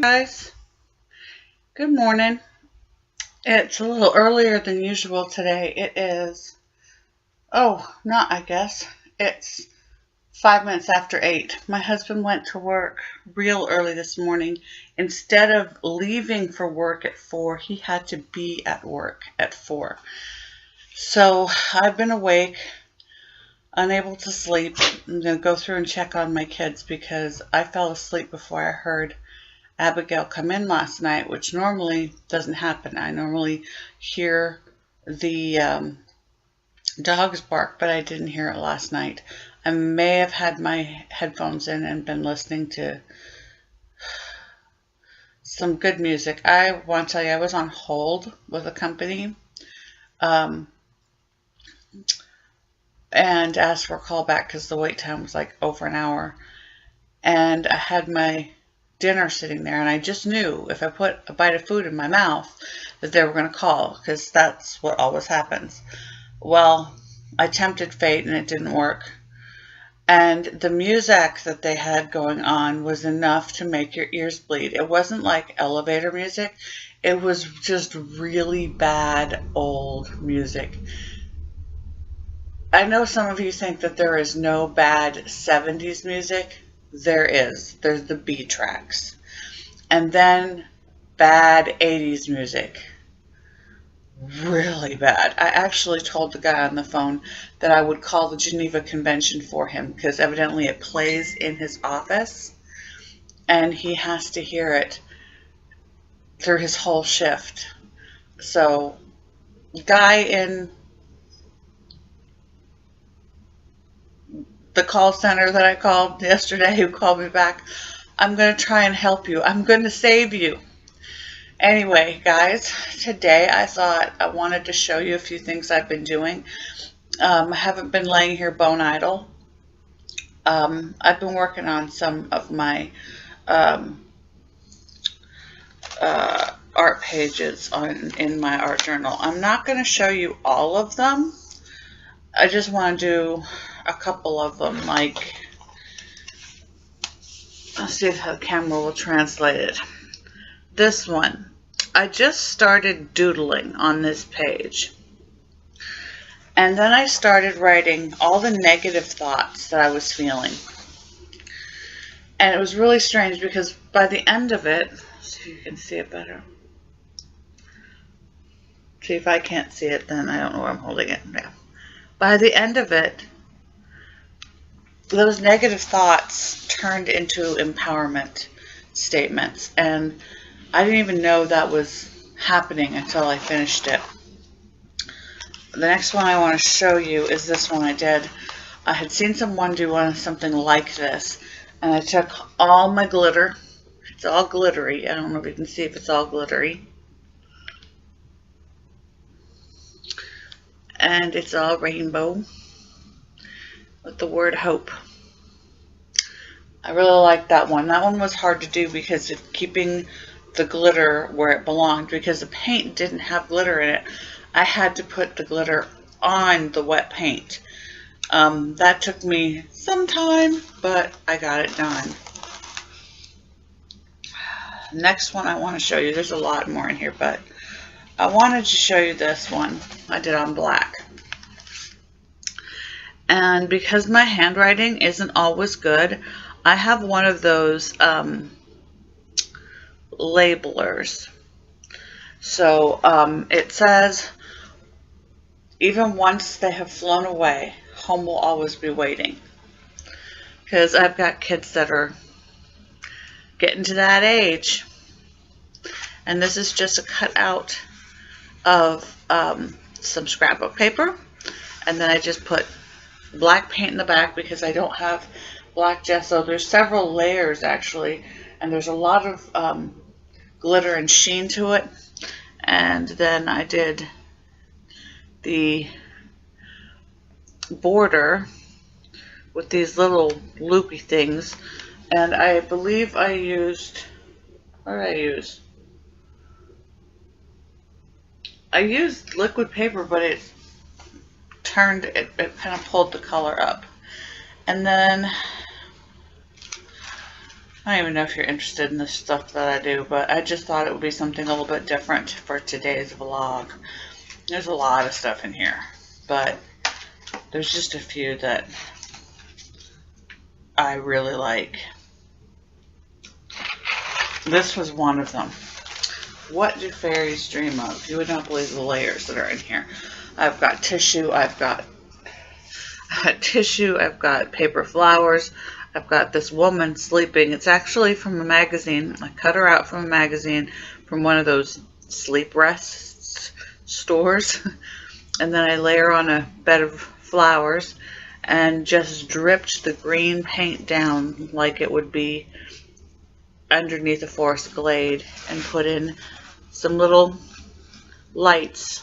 Guys, good morning. It's a little earlier than usual today. It is, not I guess. It's 5 minutes after 8. My husband went to work real early this morning. Instead of leaving for work at 4, he had to be at work at 4. So I've been awake, unable to sleep. I'm going to go through and check on my kids because I fell asleep before I heard Abigail come in last night, which normally doesn't happen. I normally hear the dogs bark, but I didn't hear it last night. I may have had my headphones in and been listening to some good music. I want to tell you, I was on hold with a company and asked for a call back because the wait time was like over an hour. And I had my dinner sitting there, and I just knew if I put a bite of food in my mouth that they were going to call, because that's what always happens. Well, I tempted fate and it didn't work. And the music that they had going on was enough to make your ears bleed. It wasn't like elevator music. It was just really bad old music. I know some of you think that there is no bad 70s music. There is. There's the B tracks. And then bad 80s music. Really bad. I actually told the guy on the phone that I would call the Geneva Convention for him because evidently it plays in his office and he has to hear it through his whole shift. So, guy in the call center that I called yesterday who called me back, I'm going to try and help you. I'm going to save you. Anyway, guys, today I thought I wanted to show you a few things I've been doing. I haven't been laying here bone idle. I've been working on some of my art pages in my art journal. I'm not going to show you all of them. I just want to do a couple of them, like, let's see if the camera will translate it. This one, I just started doodling on this page. And then I started writing all the negative thoughts that I was feeling. And it was really strange because by the end of it, let's see if you can see it better. See, if I can't see it, then I don't know where I'm holding it. Yeah. By the end of it, those negative thoughts turned into empowerment statements, and I didn't even know that was happening until I finished it. The next one I want to show you is this one I did. I had seen someone do something like this, and I took all my glitter. It's all glittery. I don't know if you can see if it's all glittery. And it's all rainbow with the word hope. I really like that one. That one was hard to do because of keeping the glitter where it belonged, because the paint didn't have glitter in it. I had to put the glitter on the wet paint. That took me some time, but I got it done. Next one I want to show you, there's a lot more in here, but I wanted to show you this one I did on black. And because my handwriting isn't always good, I have one of those labelers. So it says, even once they have flown away, home will always be waiting. Because I've got kids that are getting to that age. And this is just a cutout of some scrapbook paper. And then I just put black paint in the back because I don't have black gesso. There's several layers actually, and there's a lot of glitter and sheen to it. And then I did the border with these little loopy things, and I believe I used, what did I use? I used liquid paper, but it turned, it kind of pulled the color up. And then I don't even know if you're interested in the stuff that I do, but I just thought it would be something a little bit different for today's vlog. There's a lot of stuff in here, but there's just a few that I really like. This was one of them. What do fairies dream of? You would not believe the layers that are in here. I've got tissue, I've got paper flowers, I've got this woman sleeping. It's actually from a magazine. I cut her out from a magazine from one of those sleep rest stores. And then I lay her on a bed of flowers and just dripped the green paint down like it would be underneath a forest glade, and put in some little lights.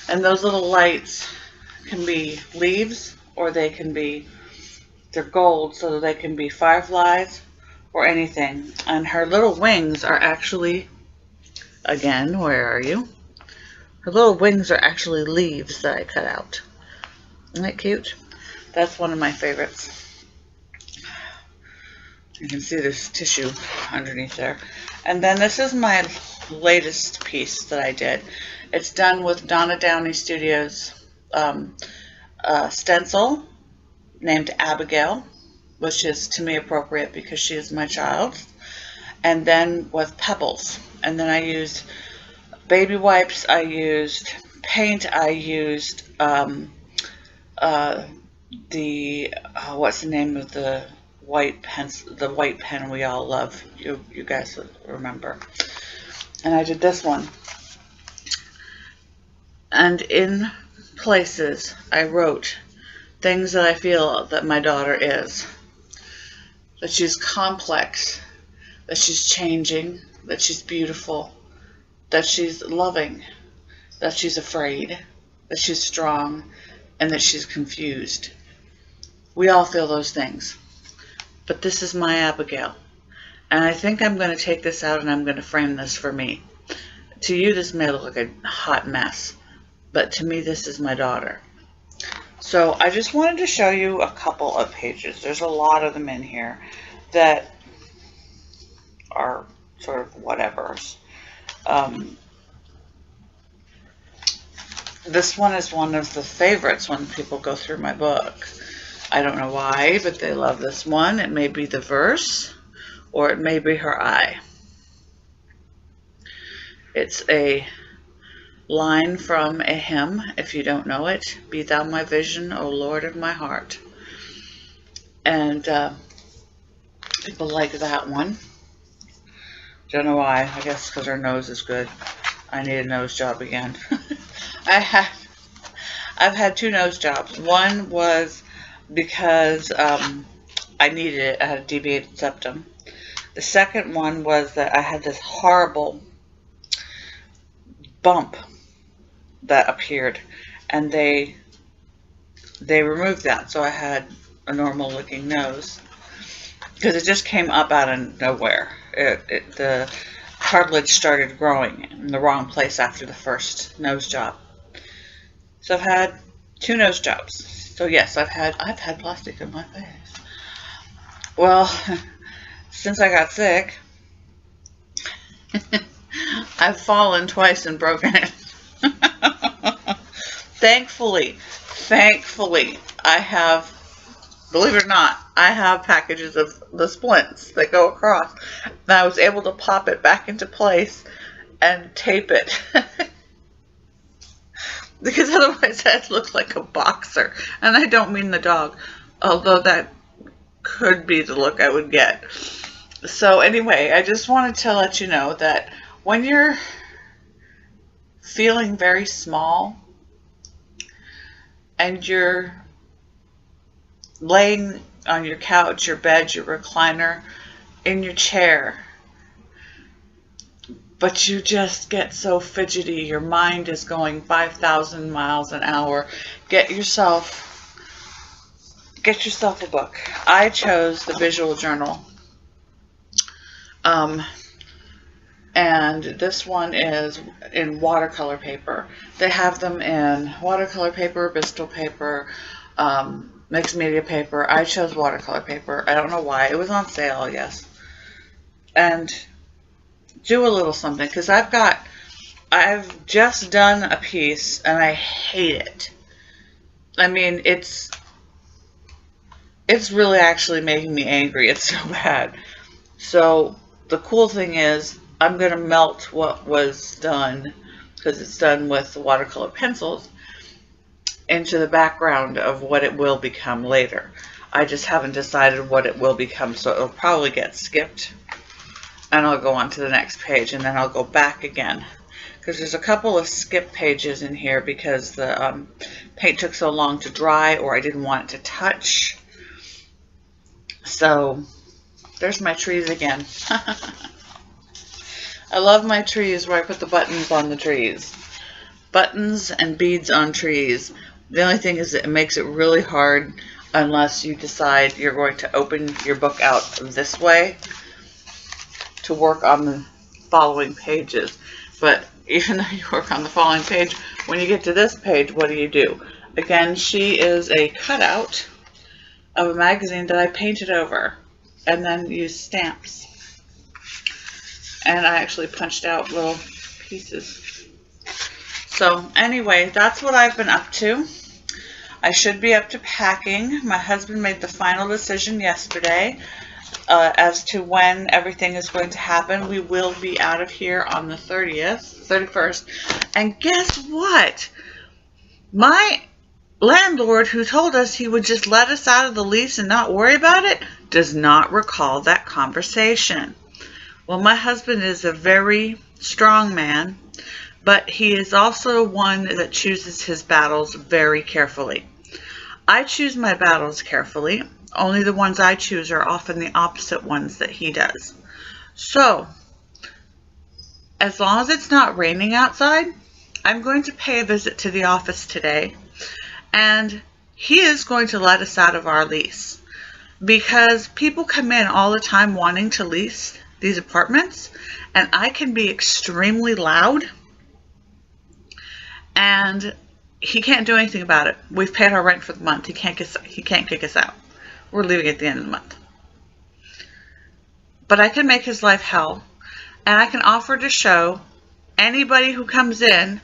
And those little lights can be leaves, or they're gold, so that they can be fireflies or anything. And her little wings are actually, again, where are you? Her little wings are actually leaves that I cut out. Isn't that cute? That's one of my favorites. You can see there's tissue underneath there. And then this is my latest piece that I did. It's done with Donna Downey Studios stencil named Abigail, which is to me appropriate because she is my child. And then with pebbles. And then I used baby wipes, I used paint, I used what's the name of the white pen we all love. You guys would remember. And I did this one. And in places I wrote things that I feel that my daughter is. That she's complex, that she's changing, that she's beautiful, that she's loving, that she's afraid, that she's strong, and that she's confused. We all feel those things. But this is my Abigail. And I think I'm going to take this out and I'm going to frame this for me. To you, this may look like a hot mess. But to me, this is my daughter. So I just wanted to show you a couple of pages. There's a lot of them in here that are sort of whatevers. This one is one of the favorites when people go through my book. I don't know why, but they love this one. It may be the verse, or it may be her eye. It's a line from a hymn, if you don't know it. Be thou my vision, O Lord of my heart. And people like that one. Don't know why. I guess because her nose is good. I need a nose job again. I've had 2 nose jobs. One was because I needed it. I had a deviated septum. The second one was that I had this horrible bump that appeared, and they removed that, so I had a normal looking nose because it just came up out of nowhere. The cartilage started growing in the wrong place after the first nose job. So I've had 2 nose jobs. So yes, I've had plastic in my face. Well, since I got sick, I've fallen twice and broken it. Thankfully, I have, believe it or not, I have packages of the splints that go across. And I was able to pop it back into place and tape it. Because otherwise I'd look like a boxer. And I don't mean the dog, although that could be the look I would get. So anyway, I just wanted to let you know that when you're feeling very small and you're laying on your couch, your bed, your recliner, in your chair, but you just get so fidgety, your mind is going 5,000 miles an hour, get yourself a book. I chose the Visual Journal. And this one is in watercolor paper. They have them in watercolor paper, Bristol paper, mixed media paper. I chose watercolor paper. I don't know why. It was on sale, yes. And do a little something, because I've just done a piece and I hate it. I mean, it's really actually making me angry. It's so bad. So the cool thing is I'm going to melt what was done, because it's done with watercolor pencils, into the background of what it will become later. I just haven't decided what it will become, so it'll probably get skipped and I'll go on to the next page, and then I'll go back again, because there's a couple of skip pages in here because the paint took so long to dry, or I didn't want it to touch. So there's my trees again. I love my trees where I put the buttons on the trees. Buttons and beads on trees. The only thing is that it makes it really hard unless you decide you're going to open your book out this way to work on the following pages. But even though you work on the following page, when you get to this page, what do? Again, she is a cutout of a magazine that I painted over and then used stamps. And I actually punched out little pieces. So anyway, that's what I've been up to. I should be up to packing. My husband made the final decision yesterday as to when everything is going to happen. We will be out of here on the 31st. And guess what? My landlord, who told us he would just let us out of the lease and not worry about it, does not recall that conversation. Well, my husband is a very strong man, but he is also one that chooses his battles very carefully. I choose my battles carefully. Only the ones I choose are often the opposite ones that he does. So, as long as it's not raining outside, I'm going to pay a visit to the office today, and he is going to let us out of our lease, because people come in all the time wanting to lease these apartments, and I can be extremely loud, and he can't do anything about it. We've paid our rent for the month. He can't kick us out. We're leaving at the end of the month. But I can make his life hell, and I can offer to show anybody who comes in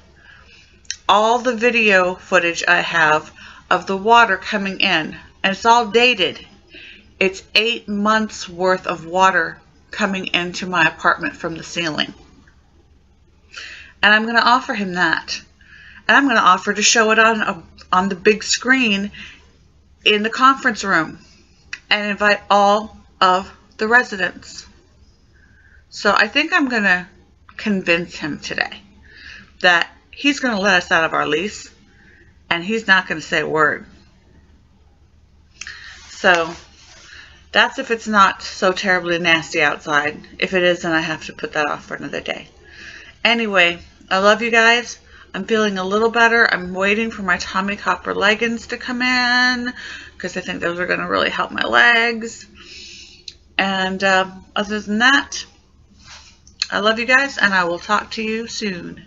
all the video footage I have of the water coming in, and it's all dated. It's 8 months worth of water coming into my apartment from the ceiling. And I'm going to offer him that. And I'm going to offer to show it on the big screen in the conference room and invite all of the residents. So I think I'm going to convince him today that he's going to let us out of our lease, and he's not going to say a word. So that's if it's not so terribly nasty outside. If it is, then I have to put that off for another day. Anyway, I love you guys. I'm feeling a little better. I'm waiting for my Tommy Copper leggings to come in, because I think those are going to really help my legs. And other than that, I love you guys, and I will talk to you soon.